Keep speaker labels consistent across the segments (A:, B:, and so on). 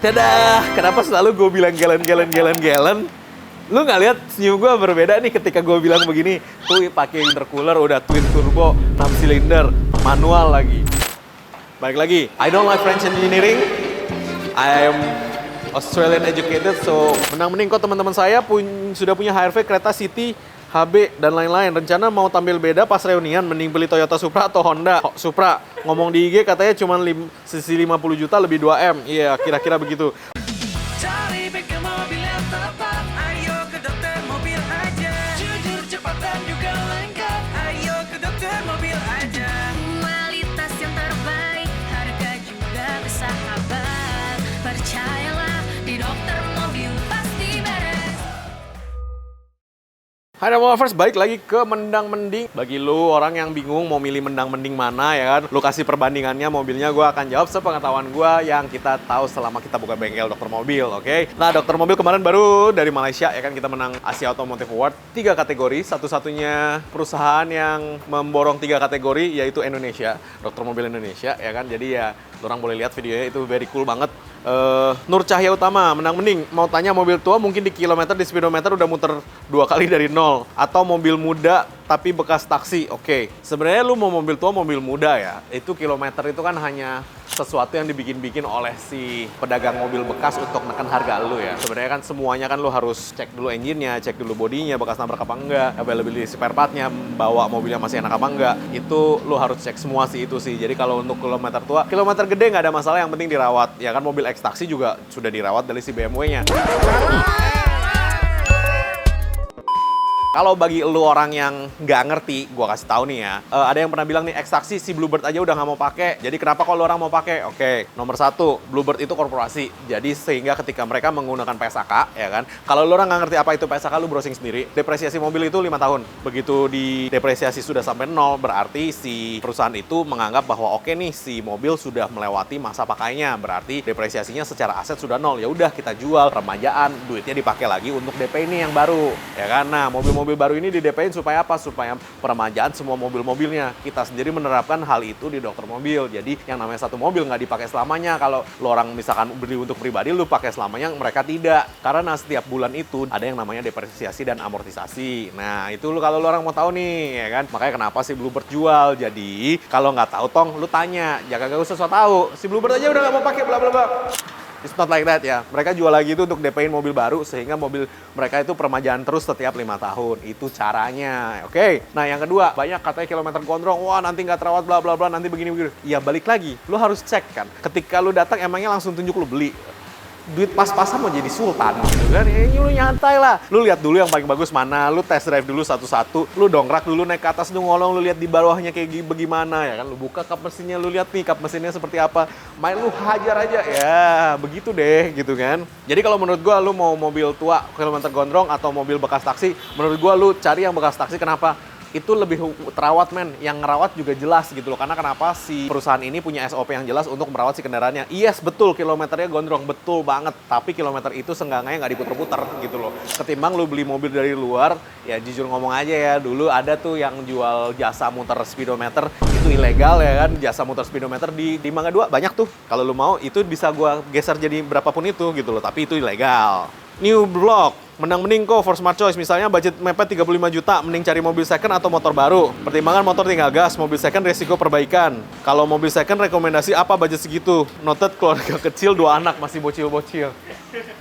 A: Dadah, kenapa selalu gue bilang gallon? Lu nggak lihat senyum gue berbeda nih ketika gue bilang begini. Tuh pakai intercooler, udah twin turbo, 6 silinder, manual lagi. Baik lagi, I don't like French engineering. I am Australian educated, so menang-mending kok teman-teman saya sudah punya HRV, kereta City, HB, dan lain-lain. Rencana mau tampil beda pas reunian, mending beli Toyota Supra atau Honda. Supra, ngomong di IG katanya cuma sisi 50 juta lebih 2M. Iya, kira-kira begitu.
B: Cari bengkel mobil yang tepat, ayo ke Dokter Mobil aja. Jujur, cepat dan juga lengkap, ayo ke Dokter Mobil aja.
C: Kualitas yang terbaik, harga juga bersahabat. Percayalah, di Dokter Mobil pasti beres.
A: Hai Lovers, balik lagi ke Mendang Mending. Bagi lu orang yang bingung mau milih Mendang Mending mana ya kan, lu kasih perbandingannya mobilnya, gue akan jawab sepengetahuan gue yang kita tahu selama kita buka bengkel Dokter Mobil, oke? Nah, Dokter Mobil kemarin baru dari Malaysia ya kan, kita menang Asia Automotive Award 3 kategori, satu-satunya perusahaan yang memborong 3 kategori yaitu Indonesia, Dokter Mobil Indonesia ya kan. Jadi ya, lu orang boleh lihat videonya, itu very cool banget. Nur Cahya Utama, Mendang Mending, mau tanya mobil tua mungkin di kilometer, di speedometer udah muter 2 kali dari nol, atau mobil muda tapi bekas taksi. Oke, sebenarnya lu mau mobil tua, mobil muda ya, itu kilometer itu kan hanya sesuatu yang dibikin-bikin oleh si pedagang mobil bekas untuk neken harga lu ya. Sebenarnya kan semuanya kan lu harus cek dulu engine-nya, cek dulu bodinya, bekas nabrak apa enggak, availability spare part-nya, bawa mobilnya masih enak apa enggak, itu lu harus cek semua sih itu sih. Jadi kalau untuk kilometer tua, kilometer gede nggak ada masalah, yang penting dirawat. Ya kan, mobil X taksi juga sudah dirawat dari si BMW-nya. Kalau bagi lu orang yang nggak ngerti, gua kasih tahu nih ya. Ada yang pernah bilang nih, X-Taxi si Bluebird aja udah nggak mau pakai. Jadi kenapa kalau orang mau pakai? Oke, nomor satu, Bluebird itu korporasi. Jadi sehingga ketika mereka menggunakan PSAK, ya kan. Kalau lu orang nggak ngerti apa itu PSAK, lu browsing sendiri. Depresiasi mobil itu 5 tahun. Begitu di depresiasi sudah sampai 0, berarti si perusahaan itu menganggap bahwa oke nih, si mobil sudah melewati masa pakainya. Berarti depresiasinya secara aset sudah 0. Ya udah, kita jual, remajaan, duitnya dipakai lagi untuk DP ini yang baru, ya kan. Nah, mobil baru ini di DP-in supaya apa? Supaya peremajaan semua mobil-mobilnya. Kita sendiri menerapkan hal itu di Dokter Mobil. Jadi yang namanya satu mobil nggak dipakai selamanya. Kalau lo orang misalkan beli untuk pribadi, lo pakai selamanya, mereka tidak. Karena setiap bulan itu ada yang namanya depresiasi dan amortisasi. Nah, itu lo kalau lo orang mau tahu nih, ya kan? Makanya kenapa si Bluebird jual. Jadi kalau nggak tahu tong, lo tanya. Jangan gak usah so tahu. Si Bluebird aja udah nggak mau pakai, bla bla bla. It's not like that ya. Mereka jual lagi itu untuk DP-in mobil baru sehingga mobil mereka itu peremajaan terus setiap 5 tahun. Itu caranya. Oke. Nah, yang kedua, banyak katanya kilometer gondrong. Wah, nanti nggak terawat bla bla bla, nanti begini-begini. Ya balik lagi, lu harus cek kan. Ketika lu datang emangnya langsung tunjuk lu beli. Duit pas-pasan mau jadi sultan gitu kan. Ya, lu nyantai lah. Lu lihat dulu yang paling bagus mana, lu test drive dulu satu-satu, lu dongkrak dulu, naik ke atas, lu ngolong, lu lihat di bawahnya kayak bagaimana ya kan. Lu buka kap mesinnya, lu lihat nih kap mesinnya seperti apa. Main lu hajar aja. Ya, begitu deh gitu kan. Jadi kalau menurut gua, lu mau mobil tua kilometer gondrong atau mobil bekas taksi, menurut gua lu cari yang bekas taksi. Kenapa? Itu lebih terawat, men. Yang ngerawat juga jelas gitu loh. Karena kenapa si perusahaan ini punya SOP yang jelas untuk merawat si kendaraannya. Yes, betul kilometernya gondrong, betul banget. Tapi kilometer itu seenggaknya nggak diputer-puter gitu loh. Ketimbang lu beli mobil dari luar, ya jujur ngomong aja ya, dulu ada tuh yang jual jasa muter speedometer, itu ilegal ya kan. Jasa muter speedometer di Mangga 2 banyak tuh. Kalau lu mau, itu bisa gua geser jadi berapapun itu gitu loh. Tapi itu ilegal. New Block, Mendang Mending kok for smart choice. Misalnya budget mepet 35 juta, mending cari mobil second atau motor baru. Pertimbangan motor tinggal gas, mobil second resiko perbaikan. Kalau mobil second rekomendasi apa budget segitu? Noted keluarga kecil, 2 anak, masih bocil-bocil.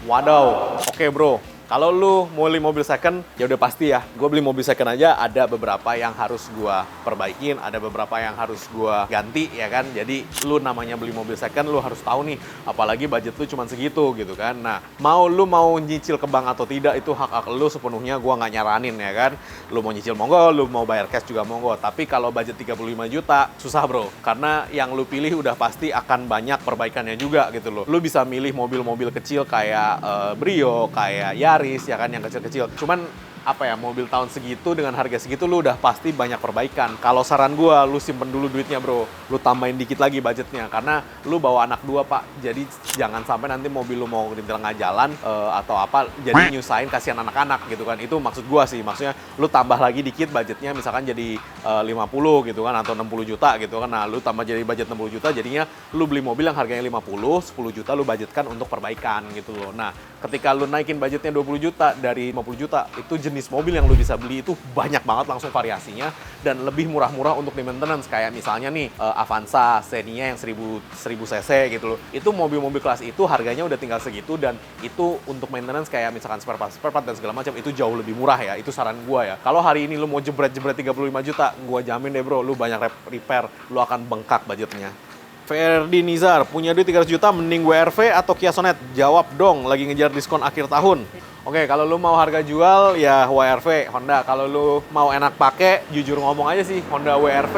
A: Wadaw, oke bro. Kalau lu mau beli mobil second, ya udah pasti ya. Gue beli mobil second aja, ada beberapa yang harus gue perbaikin, ada beberapa yang harus gue ganti, ya kan. Jadi lu namanya beli mobil second, lu harus tahu nih, apalagi budget lu cuma segitu gitu kan. Nah, lu mau nyicil ke bank atau tidak, itu hak lu sepenuhnya, gue nggak nyaranin ya kan. Lu mau nyicil monggo, lu mau bayar cash juga monggo. Tapi kalau budget 35 juta, susah bro. Karena yang lu pilih udah pasti akan banyak perbaikannya juga gitu loh. Lu bisa milih mobil-mobil kecil kayak Brio, kayak Yaris, ya kan, yang kecil-kecil. Cuman apa ya, mobil tahun segitu dengan harga segitu lu udah pasti banyak perbaikan. Kalau saran gua, lu simpen dulu duitnya bro, lu tambahin dikit lagi budgetnya karena lu bawa anak 2 pak, jadi jangan sampai nanti mobil lu mau di tengah jalan atau apa jadi nyusahin kasihan anak-anak gitu kan. Itu maksud gua sih, maksudnya lu tambah lagi dikit budgetnya misalkan jadi 50 gitu kan atau 60 juta gitu kan. Nah lu tambah jadi budget 60 juta jadinya lu beli mobil yang harganya 50, 10 juta lu budgetkan untuk perbaikan gitu loh. Nah ketika lu naikin budgetnya 20 juta dari 50 juta, itu jenis mobil yang lu bisa beli itu banyak banget langsung variasinya dan lebih murah-murah untuk di maintenance. Kayak misalnya nih Avanza Xenia yang 1000 cc gitu loh. Itu mobil-mobil kelas itu harganya udah tinggal segitu dan itu untuk maintenance kayak misalkan spare part dan segala macam itu jauh lebih murah ya. Itu saran gua ya. Kalau hari ini lu mau jebret-jebret 35 juta, gua jamin deh bro, lu banyak repair, lu akan bengkak budgetnya. Ferdi Nizar, punya duit 300 juta mending WRV atau Kia Sonet? Jawab dong, lagi ngejar diskon akhir tahun. Oke, kalau lu mau harga jual ya WRV, Honda. Kalau lu mau enak pakai, jujur ngomong aja sih, Honda WRV.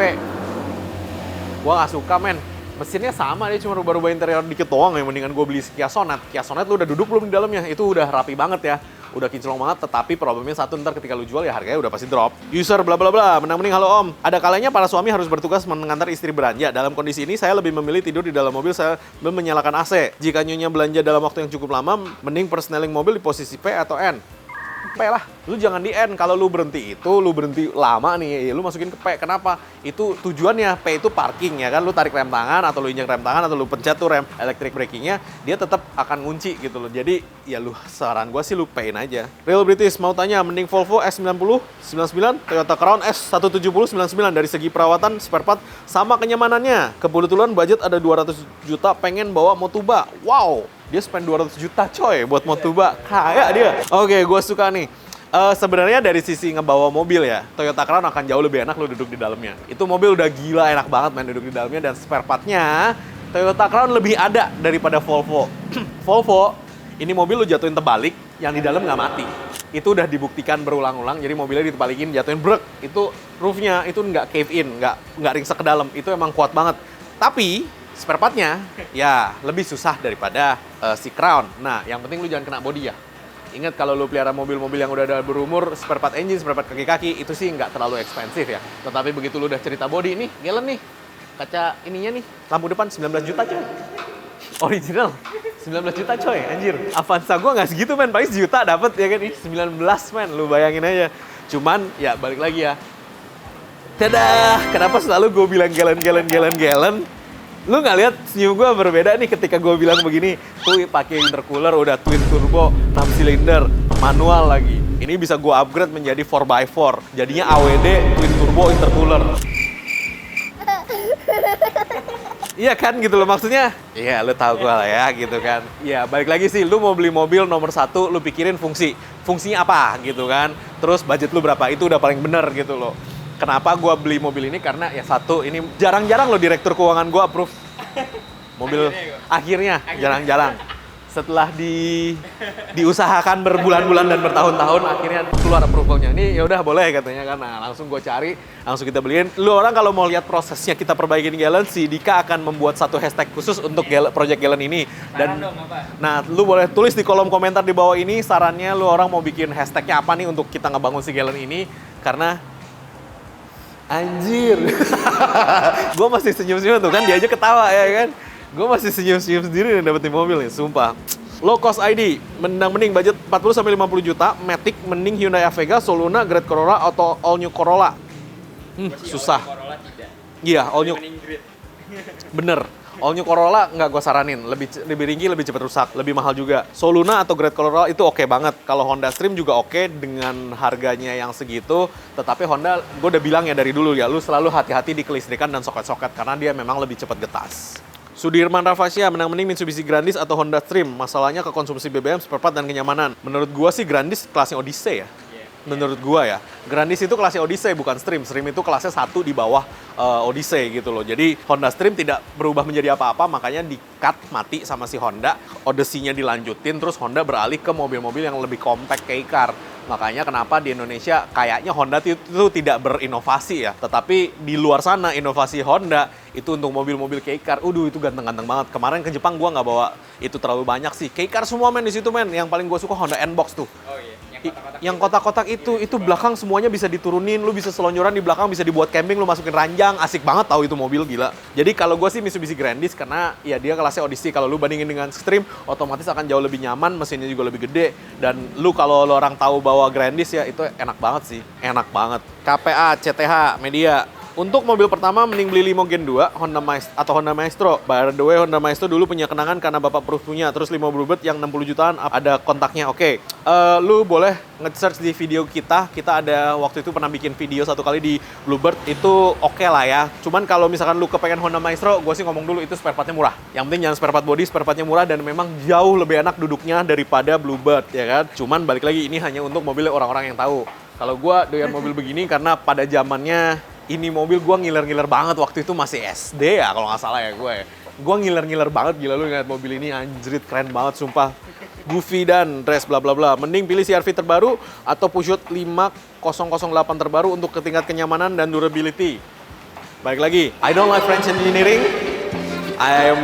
A: Gua nggak suka men. Mesinnya sama, dia cuma rubah-rubah interior dikit doang ya. Mendingan gue beli Kia Sonet. Kia Sonet lu udah duduk belum di dalamnya? Itu udah rapi banget ya. Udah kinclong banget, tetapi problemnya satu, ntar ketika lu jual ya harganya udah pasti drop. User bla bla bla, mending halo om. Ada kalanya para suami harus bertugas mengantar istri belanja. Dalam kondisi ini saya lebih memilih tidur di dalam mobil saya menyalakan AC. Jika nyonya belanja dalam waktu yang cukup lama, mending persneling mobil di posisi P atau N. P lah, lu jangan di N. Kalau lu berhenti itu, lu berhenti lama nih, lu masukin ke P. Kenapa? Itu tujuannya, P itu parking ya kan, lu tarik rem tangan atau lu injek rem tangan atau lu pencet tuh rem electric braking-nya, dia tetap akan ngunci gitu loh. Jadi ya lu saran gua sih lu P-in aja. Real British mau tanya, mending Volvo S90 99, Toyota Crown S170 99 dari segi perawatan, spare part sama kenyamanannya. Kebetulan budget ada 200 juta, pengen bawa Motuba. Wow, dia spend 200 juta coy buat Motuba, kaya dia. Oke, gue suka nih. Sebenarnya dari sisi ngebawa mobil ya, Toyota Crown akan jauh lebih enak lo duduk di dalamnya. Itu mobil udah gila enak banget main duduk di dalamnya dan spare part-nya Toyota Crown lebih ada daripada Volvo. Volvo, ini mobil lo jatuhin terbalik, yang di dalam nggak mati. Itu udah dibuktikan berulang-ulang, jadi mobilnya ditebalikin, jatuhin brek. Itu roof-nya itu nggak cave in, nggak ringsek ke dalam. Itu emang kuat banget. Tapi spare part-nya ya lebih susah daripada si Crown. Nah, yang penting lu jangan kena bodi ya. Ingat kalau lu pelihara mobil-mobil yang udah berumur, spare part engine, spare part kaki-kaki, itu sih nggak terlalu ekspensif ya. Tetapi begitu lu udah cerita bodi nih, Galen nih, kaca ininya nih, lampu depan 19 juta coy. Original, 19 juta coy, anjir. Avanza gua nggak segitu men, paling sejuta dapet ya kan, 19 men, lu bayangin aja. Cuman ya balik lagi ya. Dadah, kenapa selalu gue bilang Galen? Lu nggak lihat senyum gue berbeda nih ketika gue bilang begini, tuh pakai intercooler udah twin turbo 6 silinder manual lagi. Ini bisa gue upgrade menjadi 4x4, jadinya AWD twin turbo intercooler. Iya kan gitu loh maksudnya. Iya lu tahu gue lah ya gitu kan. Iya balik lagi sih, lu mau beli mobil nomor 1 lu pikirin fungsinya apa gitu kan. Terus budget lu berapa, itu udah paling bener gitu loh. Kenapa gue beli mobil ini? Karena ya satu, ini jarang-jarang loh direktur keuangan gue approve mobil. Akhirnya jarang-jarang. Setelah diusahakan berbulan-bulan dan bertahun-tahun, akhirnya keluar approval-nya. Ini ya udah boleh katanya kan. Nah, langsung gue cari, langsung kita beliin. Lu orang kalau mau lihat prosesnya kita perbaikin Galen, si Dika akan membuat satu hashtag khusus untuk project Galen ini. Dan nah, lu boleh tulis di kolom komentar di bawah ini sarannya lu orang mau bikin hashtagnya apa nih untuk kita ngebangun si Galen ini. Karena anjir, gue masih senyum-senyum tuh kan, dia aja ketawa ya kan. Gue masih senyum-senyum sendiri nih dapetin mobil nih, sumpah. Low cost ID, mending budget 40-50 juta, Matic, mending Hyundai Avega, Soluna, Great Corolla, atau All New Corolla. Susah. Iya, All New. Bener. All New Corolla nggak gue saranin, lebih ringkih, lebih cepat rusak, lebih mahal juga. Soluna atau Great Corolla itu oke banget. Kalau Honda Stream juga oke dengan harganya yang segitu. Tetapi Honda, gue udah bilang ya dari dulu ya, lu selalu hati-hati di kelistrikan dan soket-soket karena dia memang lebih cepat getas. Sudirman Rafasya, mending Mitsubishi Grandis atau Honda Stream. Masalahnya ke konsumsi BBM, spare part, dan kenyamanan. Menurut gue sih Grandis kelasnya Odyssey ya. Menurut gua ya, Grandis itu kelasnya Odyssey bukan Stream. Stream itu kelasnya 1 di bawah Odyssey gitu loh. Jadi Honda Stream tidak berubah menjadi apa-apa, makanya di-cut mati sama si Honda. Odyssey-nya dilanjutin, terus Honda beralih ke mobil-mobil yang lebih compact K-Car. Makanya kenapa di Indonesia kayaknya Honda itu tidak berinovasi ya. Tetapi di luar sana inovasi Honda itu untuk mobil-mobil K-Car. Itu ganteng-ganteng banget. Kemarin ke Jepang gua nggak bawa itu terlalu banyak sih. K-Car semua men di situ men. Yang paling gua suka Honda N-Box tuh.
D: Oh iya, yang
A: Yang kotak-kotak itu belakang semuanya bisa diturunin, lu bisa selonjoran di belakang, bisa dibuat camping, lu masukin ranjang, asik banget tahu itu mobil, gila. Jadi kalau gue sih Mitsubishi Grandis karena ya dia kelasnya Odyssey, kalau lu bandingin dengan Extreme, otomatis akan jauh lebih nyaman, mesinnya juga lebih gede, dan lu kalau lu orang tahu bawa Grandis ya itu enak banget sih, enak banget. KPA, CTH, Media. Untuk mobil pertama mending beli Limo Gen 2 Honda Maestro. By the way, Honda Maestro dulu punya kenangan karena bapak Proof punya. Terus Limo Bluebird yang 60 jutaan ada kontaknya. Oke. Lu boleh nge-search di video kita. Kita ada waktu itu pernah bikin video satu kali di Bluebird. Itu oke lah ya. Cuman kalau misalkan lu kepengen Honda Maestro, gue sih ngomong dulu itu spare partnya murah. Yang penting jangan spare part body, spare partnya murah dan memang jauh lebih enak duduknya daripada Bluebird ya kan. Cuman balik lagi ini hanya untuk mobil orang-orang yang tahu. Kalau gue doyan mobil begini karena pada zamannya ini mobil gue ngiler-ngiler banget, waktu itu masih SD ya kalau nggak salah ya gue ya. Gue ngiler-ngiler banget, gila lu ngeliat mobil ini anjrit keren banget sumpah. Goofy dan dress bla bla bla. Mending pilih CR-V terbaru atau Peugeot 5008 terbaru untuk tingkat kenyamanan dan durability. Balik lagi, I don't like French engineering. I am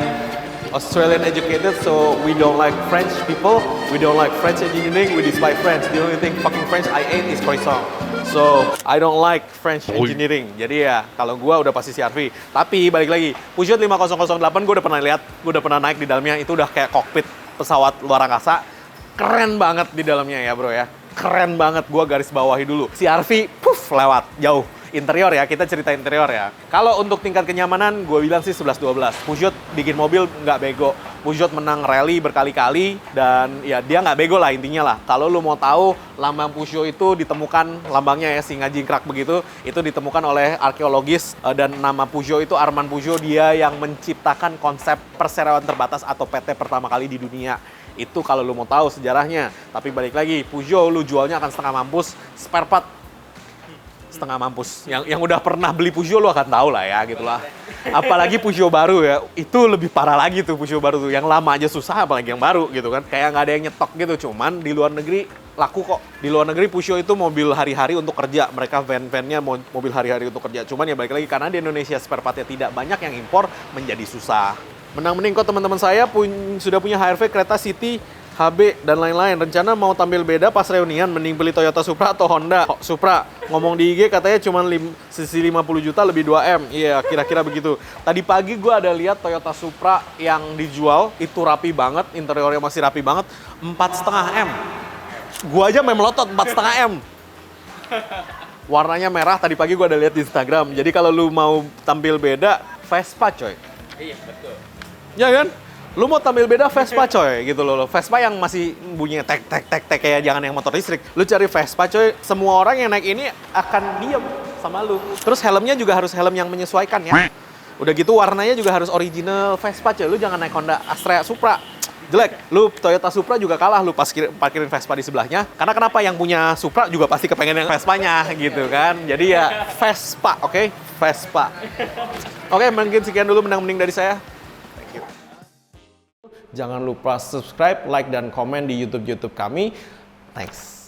A: Australian educated, so we don't like French people. We don't like French engineering. We despise French. The only thing fucking French I ate is croissant. So I don't like French engineering. Jadi ya kalau gua udah pasti CR-V. Tapi balik lagi, Peugeot 5008 gua udah pernah lihat, gua udah pernah naik di dalamnya. Itu udah kayak kokpit pesawat luar angkasa. Keren banget di dalamnya ya bro ya. Keren banget. Gua garis bawahi dulu. CR-V, puff lewat jauh. Interior ya, kita cerita interior ya. Kalau untuk tingkat kenyamanan, gue bilang sih 11-12. Peugeot bikin mobil nggak bego. Peugeot menang rally berkali-kali, dan ya dia nggak bego lah intinya lah. Kalau lu mau tahu, lambang Peugeot itu ditemukan, lambangnya ya singa jingkrak begitu, itu ditemukan oleh arkeologis, dan nama Peugeot itu Armand Peugeot, dia yang menciptakan konsep perseroan terbatas atau PT pertama kali di dunia. Itu kalau lu mau tahu sejarahnya. Tapi balik lagi, Peugeot lu jualnya akan setengah mampus, spare part setengah mampus. Yang udah pernah beli Peugeot lu akan tahu lah ya gitulah. Apalagi Peugeot baru ya, itu lebih parah lagi tuh Peugeot baru tuh. Yang lama aja susah apalagi yang baru gitu kan. Kayak nggak ada yang nyetok gitu. Cuman di luar negeri laku kok. Di luar negeri Peugeot itu mobil hari-hari untuk kerja. Mereka van-vannya mobil hari-hari untuk kerja. Cuman ya balik lagi karena di Indonesia spare partnya tidak banyak yang impor, menjadi susah. Menang-menang kok teman-teman saya sudah punya HRV, kereta City, HB, dan lain-lain. Rencana mau tampil beda pas reunian, mending beli Toyota Supra atau Honda. Supra, ngomong di IG katanya cuma sisi 50 juta lebih 2M. Iya, kira-kira begitu. Tadi pagi gue ada lihat Toyota Supra yang dijual, itu rapi banget, interiornya masih rapi banget, 4,5M. Gue aja memelotot 4,5M. Warnanya merah, tadi pagi gue ada lihat di Instagram. Jadi kalau lu mau tampil beda, Vespa coy.
D: Iya, betul.
A: Ya kan? Lu mau tampil beda Vespa coy gitu loh. Vespa yang masih bunyinya tek kayak jangan yang motor listrik. Lu cari Vespa coy, semua orang yang naik ini akan diem sama lu. Terus helmnya juga harus helm yang menyesuaikan ya. Udah gitu warnanya juga harus original Vespa coy. Lu jangan naik Honda Astra Supra. Jelek. Lu Toyota Supra juga kalah lu pas parkirin Vespa di sebelahnya. Karena kenapa? Yang punya Supra juga pasti kepengen yang Vespanya gitu kan. Jadi ya Vespa, oke? Vespa. Oke, mungkin sekian dulu menang-menang dari saya. Jangan lupa subscribe, like, dan komen di YouTube kami. Thanks.